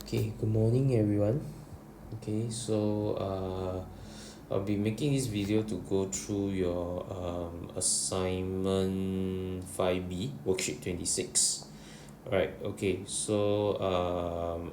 Okay, good morning everyone. Okay, so I'll be making this video to go through your assignment 5B worksheet 26. Alright, okay, so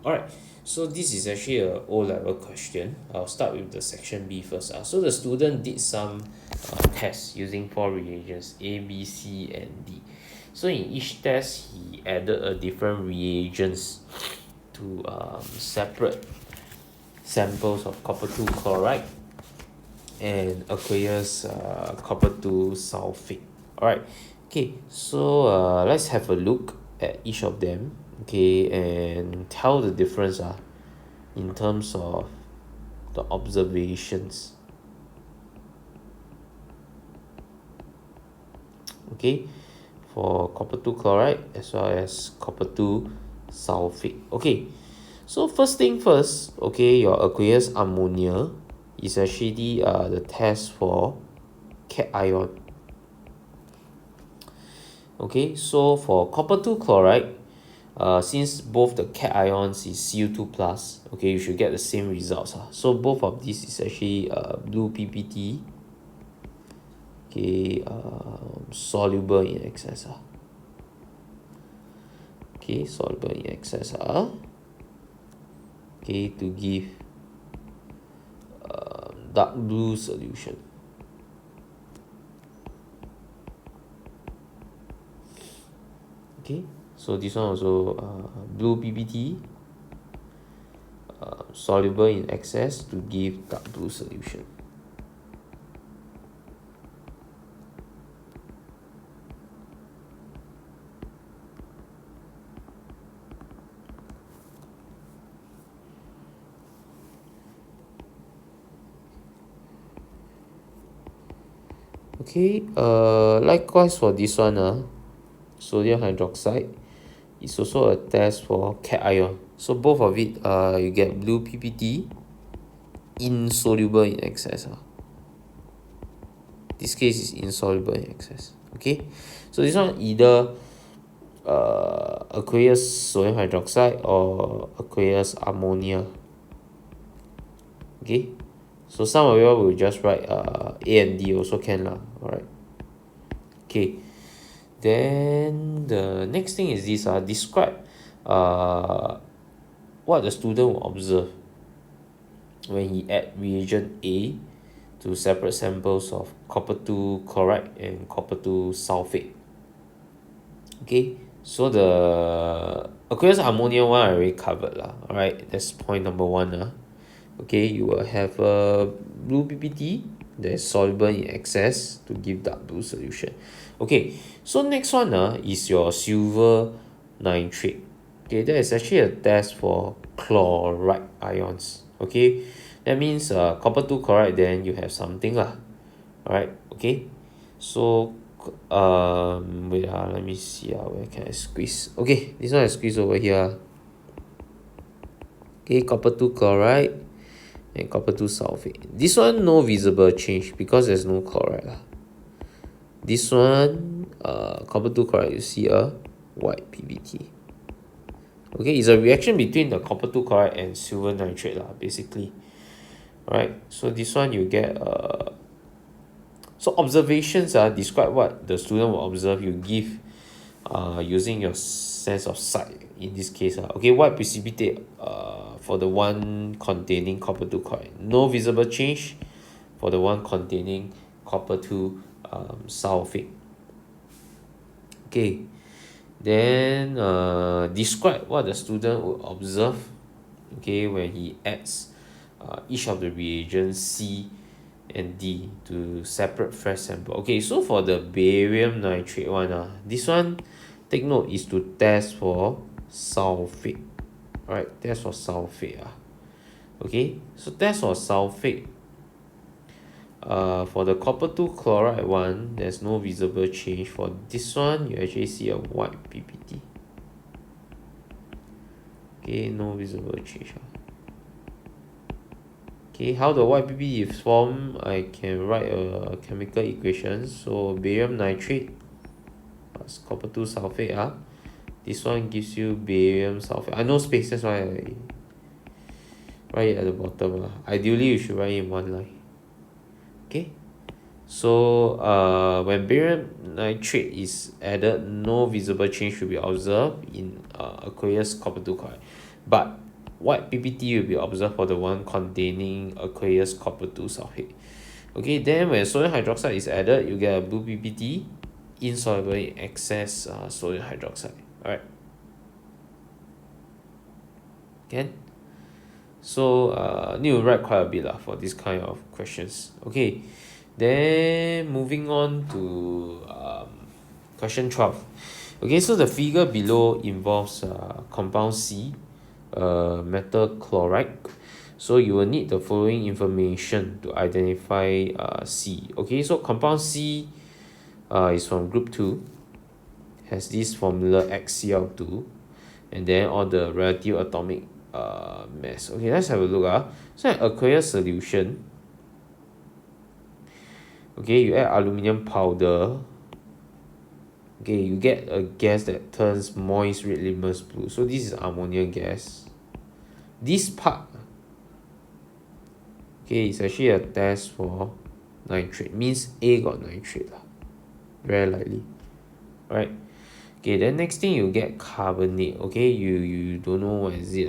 alright, so this is actually a O-level question. I'll start with the section B first. So the student did some tests using four reagents A, B, C, and D. So in each test, he added a different reagents to separate samples of copper 2 chloride and aqueous copper 2 sulfate. Alright, okay, so let's have a look at each of them, okay, and tell the difference in terms of the observations. Okay, for copper 2 chloride as well as copper 2 sulfate. Okay, so first thing first, okay, your aqueous ammonia is actually the test for cation. Okay, so for copper 2 chloride, since both the cations is Cu2 plus, okay, you should get the same results. So both of these is actually blue PPT, okay, soluble in excess. Okay, soluble in excess. Okay, to give dark blue solution. Okay, so this one also blue PPT, soluble in excess to give dark blue solution. Okay, likewise for this one, sodium hydroxide is also a test for cation. So both of it, you get blue PPT, insoluble in excess. This case is insoluble in excess. Okay, so this one either aqueous sodium hydroxide or aqueous ammonia. Okay, so some of you will just write A and D also can lah. Alright. Okay, then the next thing is this. Describe what the student will observe when he add reagent A to separate samples of copper 2 chloride and copper 2 sulfate. Okay, so the aqueous ammonia one I already covered lah. Alright, that's point number one. Okay, you will have a blue PPT that is soluble in excess to give dark blue solution. Okay, so next one is your silver nitrate. Okay, that is actually a test for chloride ions. Okay, that means copper 2 chloride, then you have something lah. Alright, okay, so wait, let me see where can I squeeze. Okay, this one I squeeze over here. Okay, copper 2 chloride and copper 2 sulfate. This one no visible change because there's no chloride. This one, copper 2 chloride, you see a white PBT. Okay, it's a reaction between the copper 2 chloride and silver nitrate basically. Alright, so this one you get so observations describe what the student will observe. You give using your sense of sight in this case. Okay, white precipitate for the one containing copper 2 chloride. No visible change for the one containing copper 2 sulfate. Okay, then describe what the student will observe, okay, when he adds each of the reagents C and D to separate fresh sample. Okay, so for the barium nitrate one, this one, take note, is to test for sulfate. Alright, test for sulfate. Okay, so test for sulfate. For the copper 2 chloride one, there's no visible change. For this one, you actually see a white PPT. Okay, no visible change. Okay, how the white PPT is formed, I can write a chemical equation. So barium nitrate plus copper 2 sulfate. This one gives you barium sulfate. I know space, that's why write it at the bottom lah. Ideally you should write it in one line. Okay, so when barium nitrate is added, no visible change should be observed in aqueous copper 2 chloride, but white PPT will be observed for the one containing aqueous copper 2 sulfate. Okay, then when sodium hydroxide is added, you get a blue PPT, insoluble in excess sodium hydroxide. Alright, can. So need to write quite a bit lah for this kind of questions. Okay, then moving on to question 12. Okay, so the figure below involves compound C, metal chloride. So you will need the following information to identify C. Okay, so compound C is from group 2, has this formula XCl2, and then all the relative atomic mass. Okay, let's have a look. So an aqueous solution, okay, you add aluminium powder. Okay, you get a gas that turns moist red litmus blue. So this is ammonia gas. This part, okay, it's actually a test for nitrate. Means A got nitrate lah. Very likely. Alright. Okay, then next thing you get carbonate. Okay, you don't know what is it.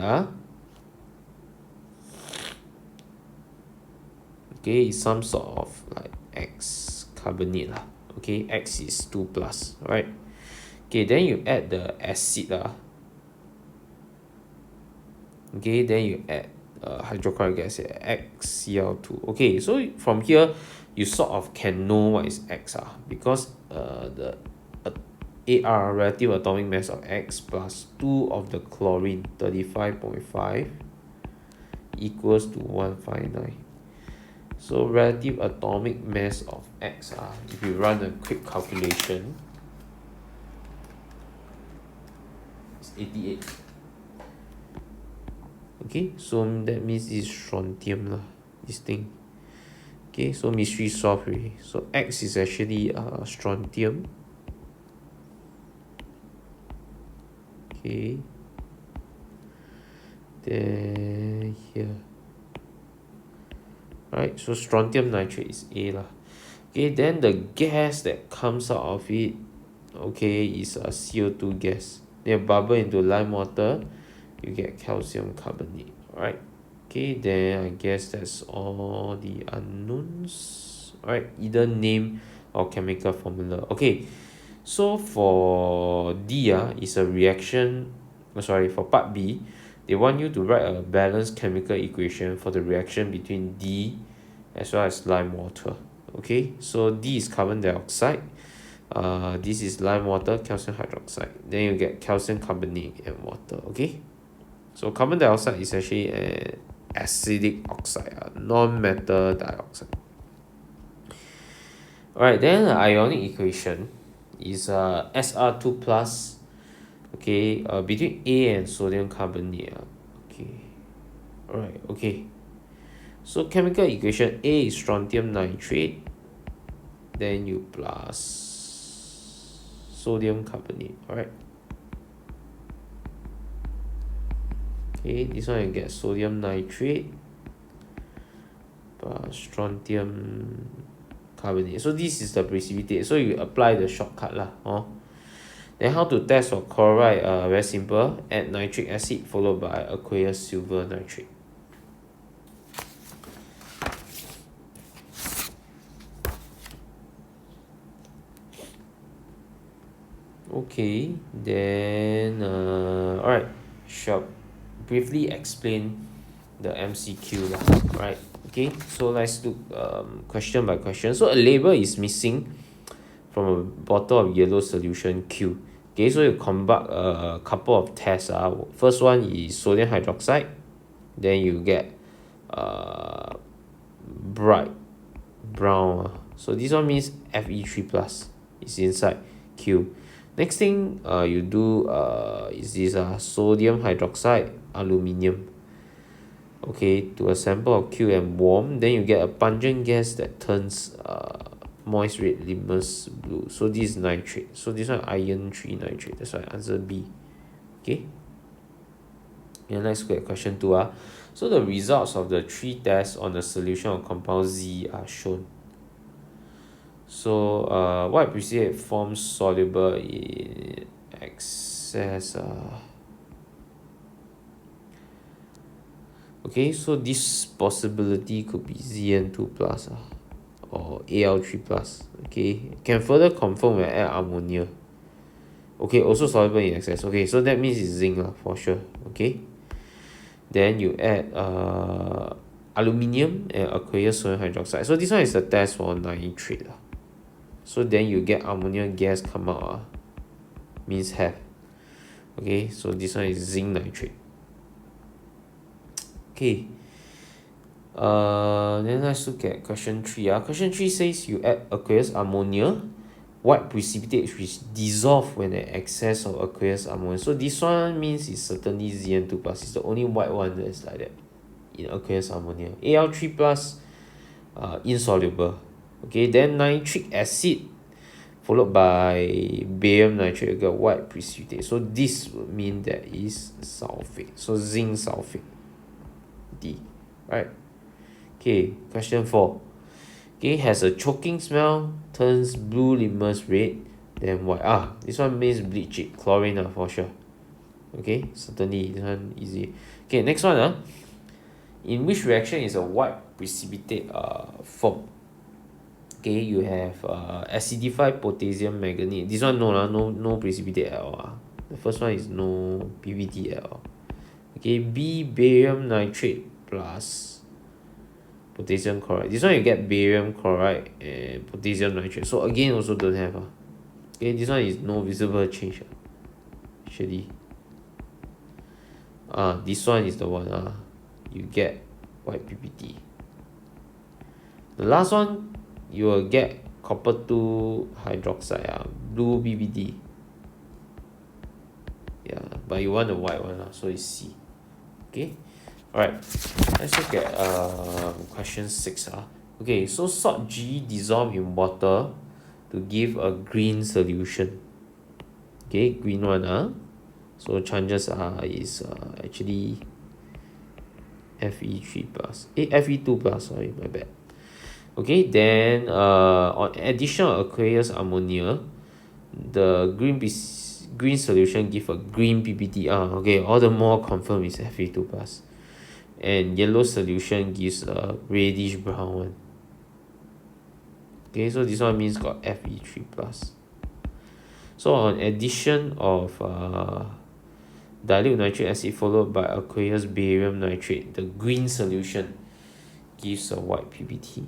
Okay, it's some sort of like X carbonate lah. Okay, X is 2 plus. Alright. Okay, then you add the acid okay, then you add hydrochloric acid, XCl2. Okay, so from here you sort of can know what is X because the AR, relative atomic mass of X, plus 2 of the chlorine, 35.5, equals to 159. So relative atomic mass of X, if you run a quick calculation, it's 88. Okay, so that means it's strontium lah, this thing. Okay, so mystery solved already. So X is actually strontium. Okay, then here. Right, so strontium nitrate is A lah. Okay, then the gas that comes out of it, okay, is a CO2 gas. Then bubble into lime water, you get calcium carbonate. Alright, okay, then I guess that's all the unknowns. Alright, either name or chemical formula. Okay, so for D is a reaction, for part B, they want you to write a balanced chemical equation for the reaction between D as well as lime water. Okay, so D is carbon dioxide, this is lime water, calcium hydroxide, then you get calcium carbonate and water. Okay, so carbon dioxide is actually an acidic oxide, non-metal dioxide. Alright, then the ionic equation is Sr2 plus, okay, between A and sodium carbonate. Okay, alright, okay, so chemical equation, A is strontium nitrate, then you plus sodium carbonate. Alright, okay, this one you get sodium nitrate plus strontium carbonate. So this is the precipitate, so you apply the shortcut lah. Then how to test for chloride? Very simple. Add nitric acid followed by aqueous silver nitrate. Okay, then alright, shall briefly explain the MCQ lah. Right, okay, so let's look question by question. So a label is missing from a bottle of yellow solution Q. Okay, so you conduct a couple of tests. First one is sodium hydroxide, then you get bright brown. So this one means Fe3 plus is inside Q. Next thing you do is this sodium hydroxide aluminium, okay, to a sample of Q and warm, then you get a pungent gas that turns moist red litmus blue. So this is nitrate, so this one iron 3 nitrate, that's why answer B. Okay, Okay, let's look at question 2. So the results of the 3 tests on the solution of compound Z are shown. So what precipitate forms soluble in excess. Okay, so this possibility could be Zn2 plus or Al3 plus. Okay, can further confirm when add ammonia. Okay, also soluble in excess. Okay, so that means it's zinc for sure. Okay, then you add aluminium and aqueous sodium hydroxide. So this one is the test for nitrate. So then you get ammonia gas come out. Means have. Okay, so this one is zinc nitrate. Okay. Then let's look at question 3. Question 3 says you add aqueous ammonia, white precipitate which dissolve when an excess of aqueous ammonia. So this one means it's certainly Zn2 plus. It's the only white one that is like that in aqueous ammonia. Al3 plus insoluble. Okay, then nitric acid followed by barium nitrate, you get white precipitate. So this would mean that is sulfate. So zinc sulfate. D. Right. Okay, question 4. Okay, has a choking smell, turns blue litmus red, then white. This one means bleach it. Chlorine for sure. Okay, certainly this one easy. Okay, next one. In which reaction is a white precipitate formed? Okay, you have acidified potassium manganate. This one no precipitate at all. The first one is no PVT at all. Okay, B barium nitrate plus potassium chloride. This one you get barium chloride and potassium nitrate. So again also don't have. Okay, this one is no visible change. Actually. This one is the one. You get white PPT. The last one you will get copper 2 hydroxide, blue BBD. Yeah, but you want the white one, so it's C. Okay, alright, let's look at question 6. Okay, so salt G dissolve in water to give a green solution. Okay, green one. So chances are is actually Fe3 plus. Fe2 plus, sorry, my bad. Okay, then on addition of aqueous ammonia, the green solution give a green PPT. Okay, all the more confirm is Fe2 plus, and yellow solution gives a reddish brown one. Okay, so this one means got Fe3 plus. So on addition of dilute nitric acid followed by aqueous barium nitrate, the green solution gives a white PPT.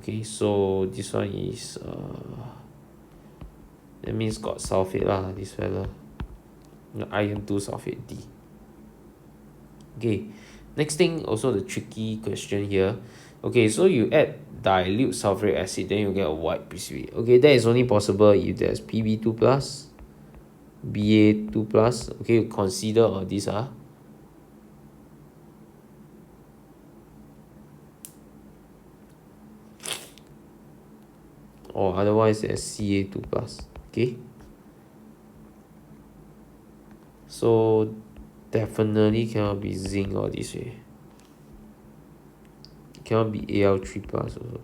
Okay, so this one is that means got sulfate this fella. Iron 2 sulfate D. Okay, next thing also the tricky question here. Okay, so you add dilute sulfuric acid, then you get a white precipitate. Okay, that is only possible if there's Pb2 plus, Ba2 plus. Okay, you consider all these or otherwise there's Ca2 plus. Okay, so definitely cannot be zinc all this way. Cannot be Al3 plus also.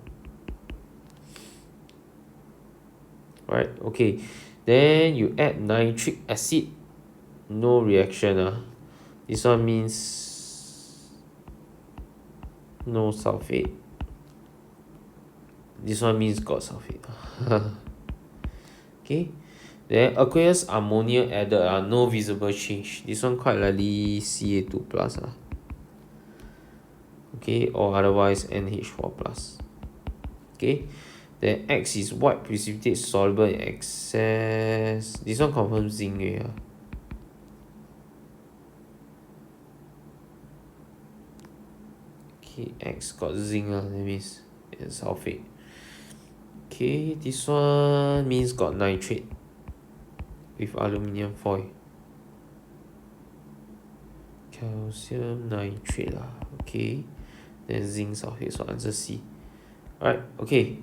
Right, okay, then you add nitric acid, no reaction. This one means no sulfate. This one means got sulfate. Okay, then aqueous ammonia added, no visible change. This one quite likely Ca2 plus. Okay, or otherwise NH4 plus. Okay, then X is white precipitate soluble in excess. This one confirms zinc. Okay, X got zinc, that means it's sulfate. Okay, this one means got nitrate with aluminium foil. Calcium nitrate okay, then zinc sulfate, so answer C. Alright, okay,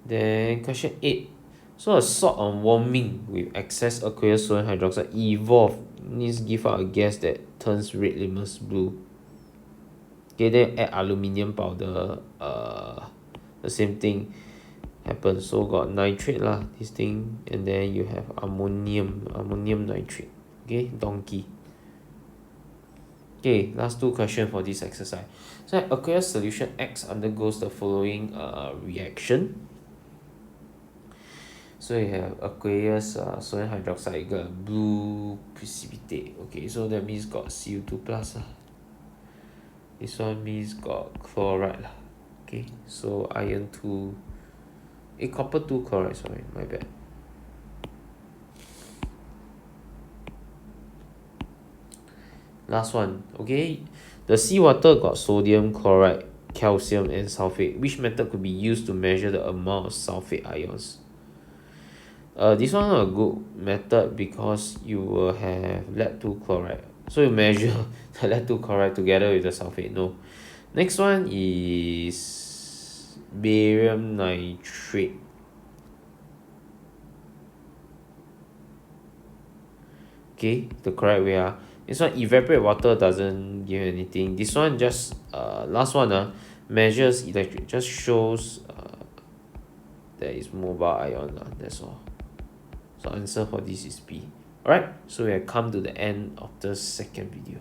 then question 8. So a salt on warming with excess aqueous sodium hydroxide evolve means give out a gas that turns red litmus blue. Okay, then add aluminium powder, the same thing happens. So got nitrate lah, this thing, and then you have ammonium nitrate. Okay, donkey. Okay, last two questions for this exercise. So aqueous solution X undergoes the following reaction. So you have aqueous sodium hydroxide, you got blue precipitate. Okay, so that means got Cu2 plus lah. This one means got chloride lah. Okay, so iron 2, copper 2 chloride, sorry, my bad. Last one, okay, the seawater got sodium, chloride, calcium, and sulfate. Which method could be used to measure the amount of sulfate ions? This one a good method because you will have lead 2 chloride. So you measure the lead 2 chloride together with the sulfate. No. Next one is barium nitrate. Okay, the correct way. This one evaporate water doesn't give anything. This one just last one measures electric, just shows there is mobile ion that's all. So answer for this is B. Alright, so we have come to the end of the second video.